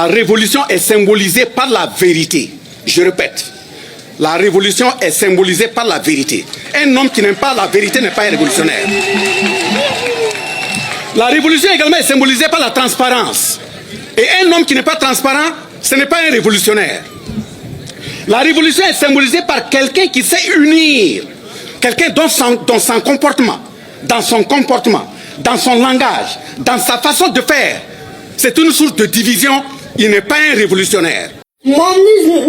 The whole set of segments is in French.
La révolution est symbolisée par la vérité. Je répète, la révolution est symbolisée par la vérité. Un homme qui n'aime pas la vérité n'est pas un révolutionnaire. La révolution également est symbolisée par la transparence. Et un homme qui n'est pas transparent, ce n'est pas un révolutionnaire. La révolution est symbolisée par quelqu'un qui sait unir. Quelqu'un dans son comportement, dans son langage, dans sa façon de faire. C'est une source de division. Il n'est pas un révolutionnaire. Mom,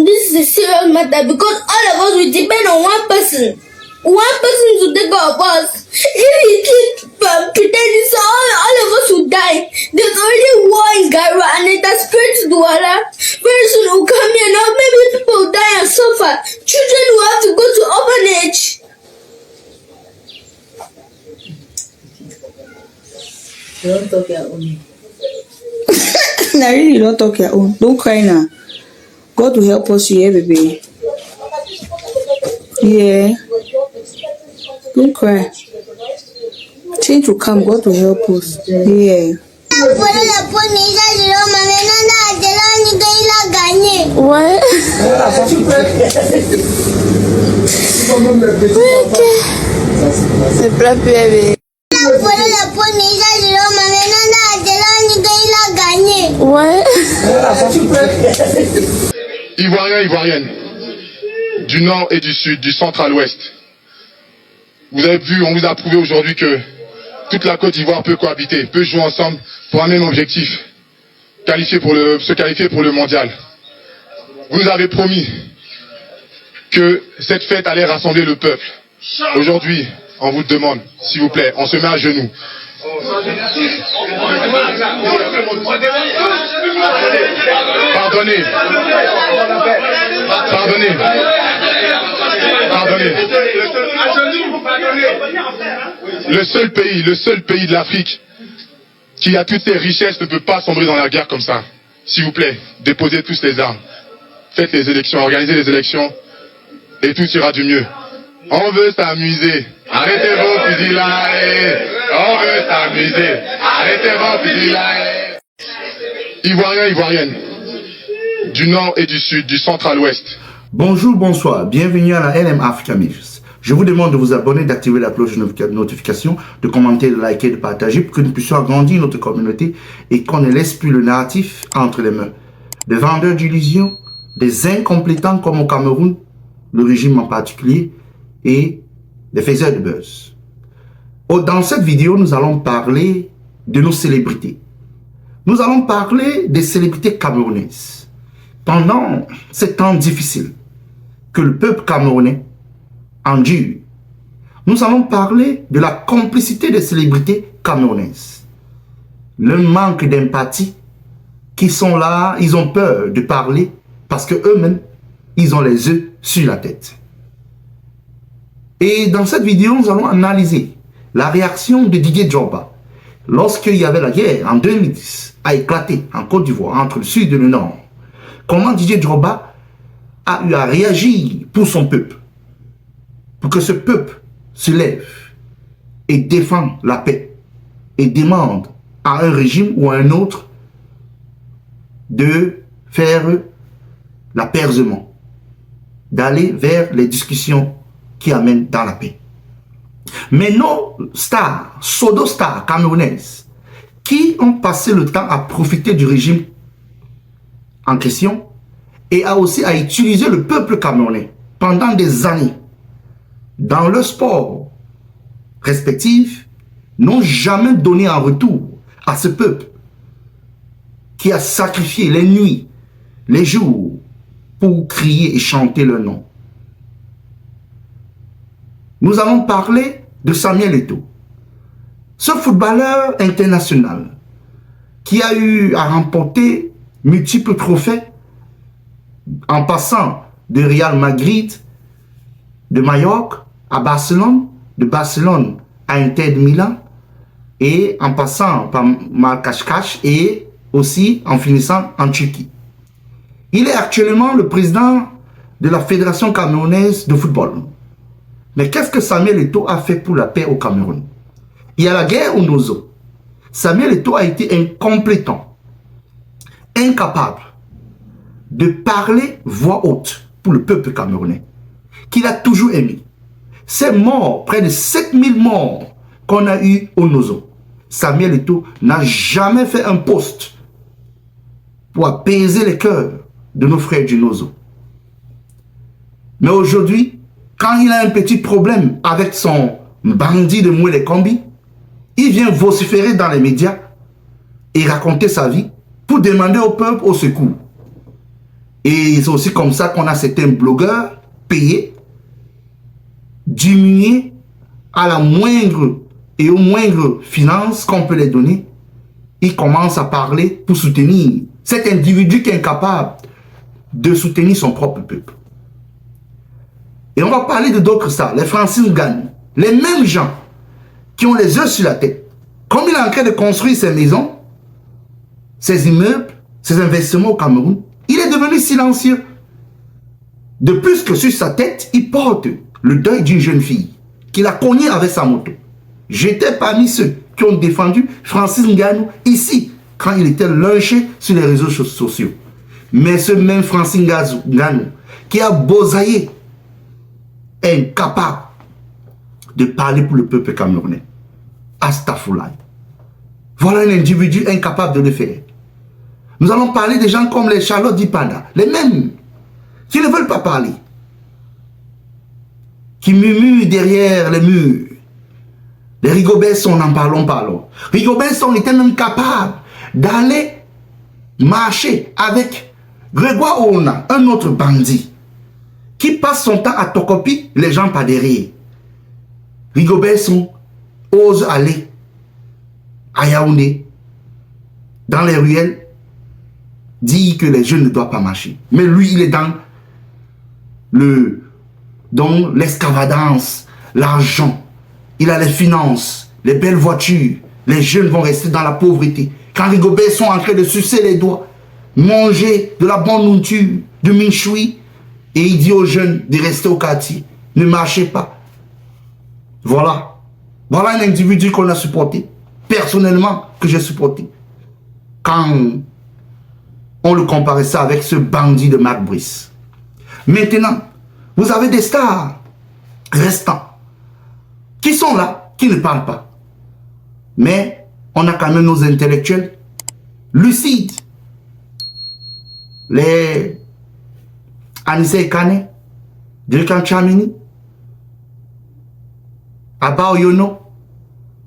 this is a serious matter because all of us will depend on one person. One person to take care of us. If he keeps pretending, so all of us will die. There's already war in Gaira and it has spread to Douala. Very soon it will come here now. Maybe people will die and suffer. Children will have to go to orphanage. You don't talk your own. I really don't talk your own. Don't cry now. God will help us here, baby. Yeah. Don't cry. Change will come. God will help us. Yeah. What? C'est pas bébé. Ouais. Ivoiriens, Ivoiriennes, du nord et du sud, du centre à l'ouest. Vous avez vu, on vous a prouvé aujourd'hui que toute la Côte d'Ivoire peut cohabiter, peut jouer ensemble pour un même objectif, se qualifier pour le mondial. Vous nous avez promis que cette fête allait rassembler le peuple. Aujourd'hui, on vous demande, s'il vous plaît, on se met à genoux. Pardonnez. Le seul pays de l'Afrique qui a toutes ses richesses ne peut pas sombrer dans la guerre comme ça. S'il vous plaît, déposez tous les armes. Faites les élections, organisez les élections et tout ira du mieux. On veut s'amuser. Arrêtez vos fusils là. On veut s'amuser. Arrêtez vos fusils là. Ivoiriens, Ivoiriennes, du nord et du sud, du centre à l'ouest. Bonjour, bonsoir. Bienvenue à la LM Africa News. Je vous demande de vous abonner, d'activer la cloche de notification, de commenter, de liker, de partager pour que nous puissions agrandir notre communauté et qu'on ne laisse plus le narratif entre les mains des vendeurs d'illusions, des incompétents comme au Cameroun, le régime en particulier, et des faiseurs de buzz. Dans cette vidéo, nous allons parler de nos célébrités. Nous allons parler des célébrités camerounaises. Pendant ces temps difficiles que le peuple camerounais endure, nous allons parler de la complicité des célébrités camerounaises. Le manque d'empathie, qui sont là, ils ont peur de parler parce que eux-mêmes, ils ont les œufs sur la tête. Et dans cette vidéo, nous allons analyser la réaction de Didier Drogba lorsqu'il y avait la guerre en 2010 a éclaté en Côte d'Ivoire entre le sud et le nord. Comment Didier Drogba a eu à réagir pour son peuple, pour que ce peuple se lève et défende la paix et demande à un régime ou à un autre de faire l'apaisement, d'aller vers les discussions qui amènent dans la paix. Mais nos stars, pseudo-stars camerounaises, qui ont passé le temps à profiter du régime en question et aussi à utiliser le peuple camerounais pendant des années dans le sport respectif, n'ont jamais donné en retour à ce peuple qui a sacrifié les nuits, les jours pour crier et chanter leur nom. Nous allons parler de Samuel Eto'o, ce footballeur international qui a eu à remporter multiples trophées en passant de Real Madrid, de Majorque à Barcelone, de Barcelone à Inter de Milan et en passant par Marrakech et aussi en finissant en Turquie. Il est actuellement le président de la Fédération camerounaise de football. Mais qu'est-ce que Samuel Eto'o a fait pour la paix au Cameroun? Il y a la guerre au Nozo. Samuel Eto'o a été incompétent. incapable de parler voix haute pour le peuple camerounais, qu'il a toujours aimé. Ces morts, près de 7000 morts qu'on a eu au Nozo, Samuel Eto'o n'a jamais fait un poste pour apaiser les cœurs de nos frères du Nozo. Mais aujourd'hui, quand il a un petit problème avec son bandit de Mouélé Kombi, il vient vociférer dans les médias et raconter sa vie pour demander au peuple au secours. Et c'est aussi comme ça qu'on a certains blogueurs payés, diminués à la moindre et aux moindres finances qu'on peut les donner. Ils commencent à parler pour soutenir cet individu qui est incapable de soutenir son propre peuple. Et on va parler de d'autres stars, les Francis Ngannou, les mêmes gens qui ont les yeux sur la tête. Comme il est en train de construire ses maisons, ses immeubles, ses investissements au Cameroun, il est devenu silencieux. De plus que sur sa tête, il porte le deuil d'une jeune fille qu'il a cognée avec sa moto. J'étais parmi ceux qui ont défendu Francis Ngannou ici, quand il était lynché sur les réseaux sociaux. Mais ce même Francis Ngannou, qui a bosaillé, est incapable de parler pour le peuple camerounais. Astaghfirullah. Voilà un individu incapable de le faire. Nous allons parler des gens comme les Charlotte Dipanda, les mêmes qui ne veulent pas parler, qui murmurent derrière les murs. Les Rigobert Song, n'en parlons. Rigobert Song était même capable d'aller marcher avec Grégoire Ona, un autre bandit, qui passe son temps à tocoper les gens par derrière. Rigobert Song ose aller à Yaoundé, dans les ruelles, dire que les jeunes ne doivent pas marcher. Mais lui, il est dans l'escavadance, l'argent. Il a les finances, les belles voitures. Les jeunes vont rester dans la pauvreté. Quand Rigobert sont en train de sucer les doigts, manger de la bonne nourriture, du minchoui, et il dit aux jeunes de rester au quartier. Ne marchez pas. Voilà. Voilà un individu qu'on a supporté. Personnellement, que j'ai supporté. Quand on le comparait ça avec ce bandit de Mac Brice. Maintenant, vous avez des stars restants qui sont là, qui ne parlent pas. Mais on a quand même nos intellectuels lucides. Les Anissé Kane, Dirikan Chamini, Abba Oyono,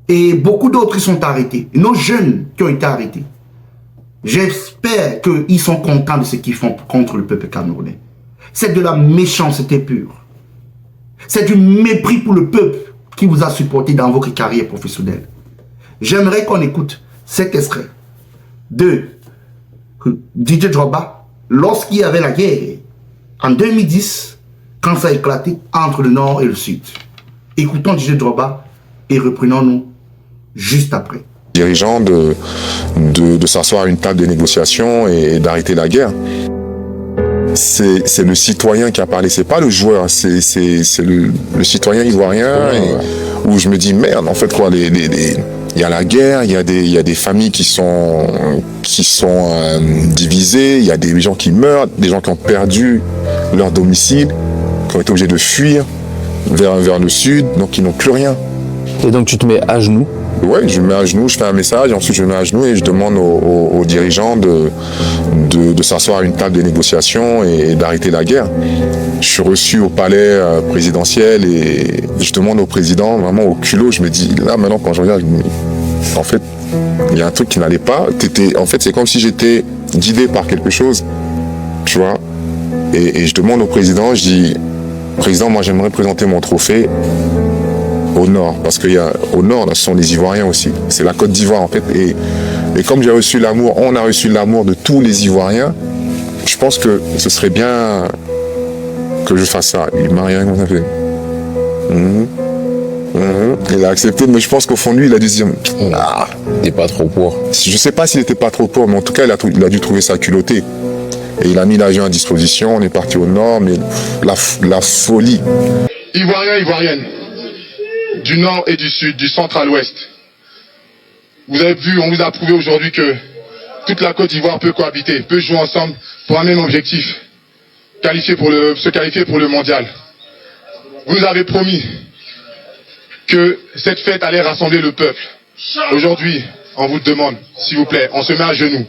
et beaucoup d'autres qui sont arrêtés. Nos jeunes qui ont été arrêtés. J'espère qu'ils sont contents de ce qu'ils font contre le peuple camerounais. C'est de la méchanceté pure. C'est du mépris pour le peuple qui vous a supporté dans votre carrière professionnelle. J'aimerais qu'on écoute cet extrait de DJ Drogba lorsqu'il y avait la guerre en 2010, quand ça a éclaté entre le Nord et le Sud. Écoutons DJ Drogba et reprenons-nous juste après. Dirigeants de s'asseoir à une table de négociation et d'arrêter la guerre. C'est le citoyen qui a parlé, c'est pas le joueur, c'est le citoyen ivoirien où je me dis merde, en fait quoi, il y a la guerre, il y a des familles qui sont divisées, il y a des gens qui meurent, des gens qui ont perdu leur domicile, qui ont été obligés de fuir vers le sud, donc ils n'ont plus rien. Et donc tu te mets à genoux? Ouais, je me mets à genoux, je fais un message, et ensuite je me mets à genoux et je demande aux dirigeants de s'asseoir à une table de négociation et d'arrêter la guerre. Je suis reçu au palais présidentiel et je demande au président, vraiment au culot, je me dis, là maintenant quand je regarde, en fait, il y a un truc qui n'allait pas. En fait, c'est comme si j'étais guidé par quelque chose, tu vois. Et je demande au président, je dis, président, moi j'aimerais présenter mon trophée au nord, parce qu'au nord, ce sont les Ivoiriens aussi. C'est la Côte d'Ivoire en fait. Et comme j'ai reçu l'amour, on a reçu l'amour de tous les Ivoiriens, je pense que ce serait bien que je fasse ça. Il m'a rien fait. Il a accepté, mais je pense qu'au fond de lui, il a dû se dire ah, T'es pas trop pour. Je sais pas s'il était pas trop pour, mais en tout cas, il a dû trouver ça culotté. Et il a mis l'avion à disposition, on est parti au nord, mais la folie. Ivoiriens, Ivoiriennes, du nord et du sud, du centre à l'ouest. Vous avez vu, on vous a prouvé aujourd'hui que toute la Côte d'Ivoire peut cohabiter, peut jouer ensemble pour un même objectif, se qualifier pour le mondial. Vous nous avez promis que cette fête allait rassembler le peuple. Aujourd'hui, on vous demande, s'il vous plaît, on se met à genoux.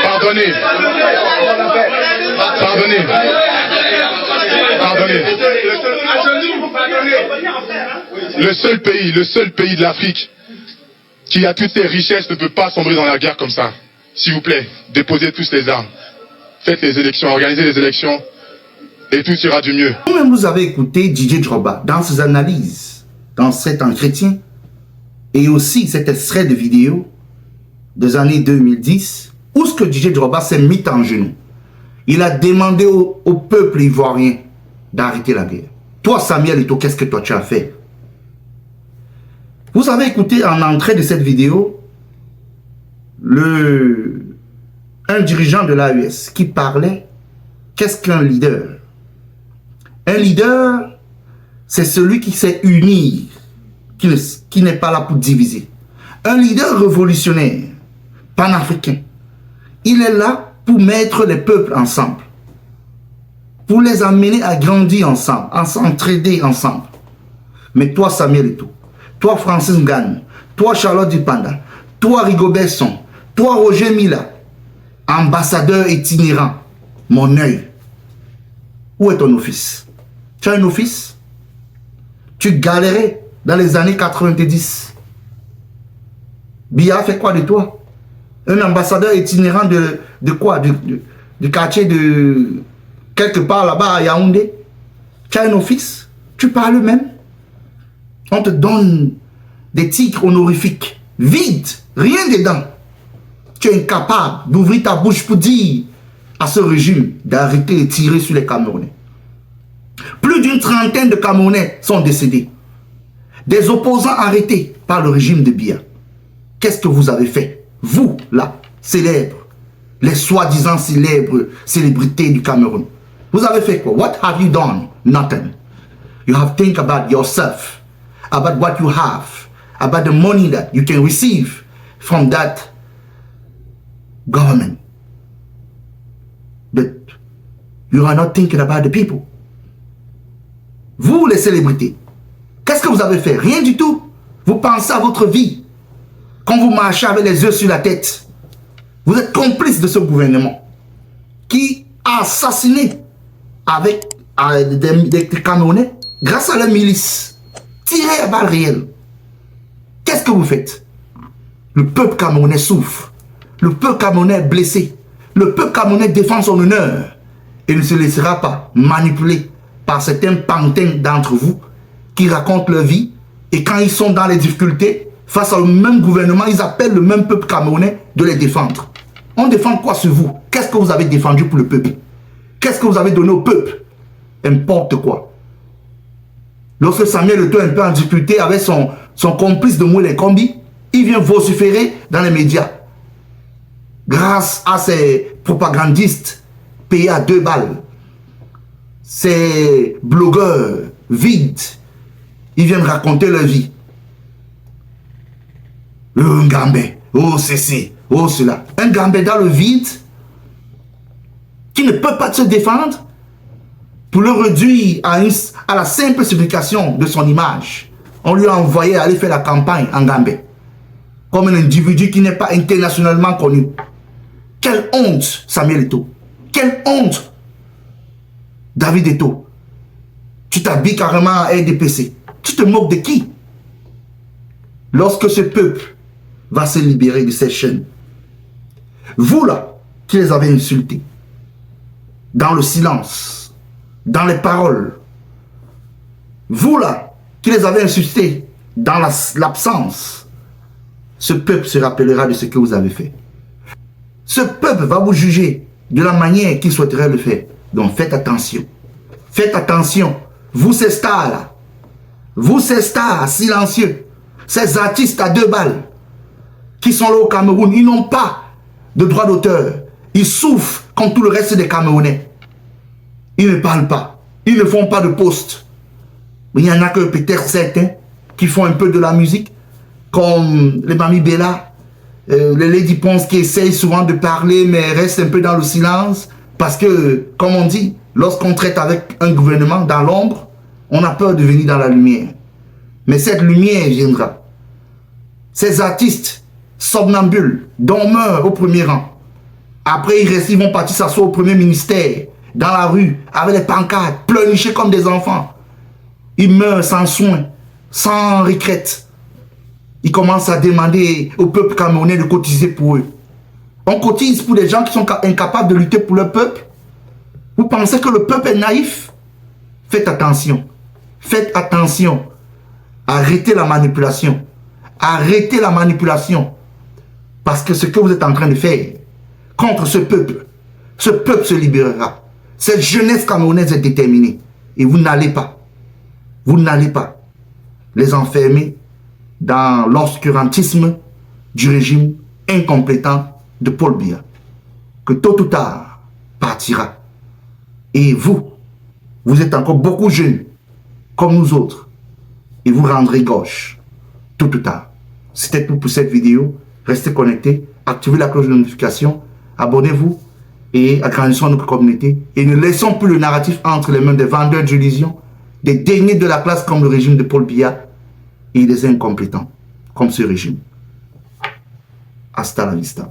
Pardonnez. Le seul pays de l'Afrique qui a toutes ses richesses ne peut pas sombrer dans la guerre comme ça. S'il vous plaît, déposez tous les armes. Faites les élections, organisez les élections et tout ira du mieux. Vous-même, vous avez écouté Didier Drogba dans ses analyses, dans cet entretien, et aussi cet extrait de vidéo des années 2010, où ce que Didier Drogba s'est mis en genoux. Il a demandé au peuple ivoirien d'arrêter la guerre. Toi, Samuel Eto'o, qu'est-ce que toi tu as fait? Vous avez écouté en entrée de cette vidéo un dirigeant de l'AES qui parlait. Qu'est-ce qu'un leader? Un leader, c'est celui qui sait unir, qui n'est pas là pour diviser. Un leader révolutionnaire, panafricain, il est là pour mettre les peuples ensemble, pour les amener à grandir ensemble, à s'entraider ensemble. Mais toi, Samuel Eto'o, toi, Francis Ngannou, toi, Charlotte Dupanda, toi, Rigobert Song, toi, Roger Mila, ambassadeur itinérant, mon œil, où est ton office? Tu as un office? Tu galérais dans les années 90. Biya fait quoi de toi? Un ambassadeur itinérant de quoi? Du quartier de quelque part là-bas à Yaoundé. Tu as un office? Tu parles même? On te donne des titres honorifiques vides, rien dedans. Tu es incapable d'ouvrir ta bouche pour dire à ce régime d'arrêter de tirer sur les Camerounais. Plus d'une trentaine de Camerounais sont décédés. Des opposants arrêtés par le régime de Biya. Qu'est-ce que vous avez fait? Vous, là, célèbres, les soi-disant célébrités du Cameroun. Vous avez fait quoi? What have you done? Nothing. You have to think about yourself, about what you have, about the money that you can receive from that government. But you are not thinking about the people. Vous, les célébrités, qu'est-ce que vous avez fait? Rien du tout. Vous pensez à votre vie. Quand vous marchez avec les yeux sur la tête, vous êtes complice de ce gouvernement qui a assassiné avec des Camerounais grâce à la milice, tiré à balles réelles. Qu'est-ce que vous faites? Le peuple camerounais souffre. Le peuple camerounais est blessé. Le peuple camerounais défend son honneur et ne se laissera pas manipuler par certains pantins d'entre vous qui racontent leur vie, et quand ils sont dans les difficultés, face au même gouvernement, ils appellent le même peuple camerounais de les défendre. On défend quoi sur vous? Qu'est-ce que vous avez défendu pour le peuple? Qu'est-ce que vous avez donné au peuple? N'importe quoi. Lorsque Samuel Eto'o est un peu en difficulté avec son complice de Moulin Kombi, il vient vociférer dans les médias. Grâce à ces propagandistes payés à 2 balles, ces blogueurs vides, ils viennent raconter leur vie. Un Gambé, oh ceci, oh cela. Un Gambé dans le vide qui ne peut pas se défendre pour le réduire à la simple signification de son image. On lui a envoyé aller faire la campagne en Gambé comme un individu qui n'est pas internationalement connu. Quelle honte, Samuel Eto'o. Quelle honte, David Eto'o. Tu t'habilles carrément à RDPC. Tu te moques de qui? Lorsque ce peuple va se libérer de ces chaînes, vous là, qui les avez insultés, dans le silence, dans les paroles, vous là, qui les avez insultés dans l'absence, ce peuple se rappellera de ce que vous avez fait. Ce peuple va vous juger de la manière qu'il souhaiterait le faire. Donc faites attention. Faites attention. Vous ces stars là, vous ces stars silencieux, ces artistes à 2 balles qui sont là au Cameroun, ils n'ont pas de droit d'auteur. Ils souffrent comme tout le reste des Camerounais. Ils ne parlent pas. Ils ne font pas de poste. Mais il y en a que peut-être certains qui font un peu de la musique, comme les Mami Bella, les Lady Ponce qui essayent souvent de parler mais restent un peu dans le silence. Parce que, comme on dit, lorsqu'on traite avec un gouvernement dans l'ombre, on a peur de venir dans la lumière. Mais cette lumière viendra. Ces artistes somnambules, dormeurs au premier rang, après ils vont partir s'asseoir au premier ministère, dans la rue, avec les pancartes, pleurnicher comme des enfants. Ils meurent sans soin, sans regrette. Ils commencent à demander au peuple camerounais de cotiser pour eux. On cotise pour des gens qui sont incapables de lutter pour le peuple. Vous pensez que le peuple est naïf? Faites attention. Faites attention. Arrêtez la manipulation. Arrêtez la manipulation. Parce que ce que vous êtes en train de faire contre ce peuple se libérera. Cette jeunesse camerounaise est déterminée. Et vous n'allez pas les enfermer dans l'obscurantisme du régime incompétent de Paul Biya, que tôt ou tard partira. Et vous êtes encore beaucoup jeunes, comme nous autres, et vous rendrez gauche, tôt ou tard. C'était tout pour cette vidéo. Restez connectés, activez la cloche de notification, abonnez-vous et agrandissons notre communauté. Et ne laissons plus le narratif entre les mains des vendeurs d'illusions, des derniers de la classe comme le régime de Paul Biya et des incompétents comme ce régime. Hasta la vista.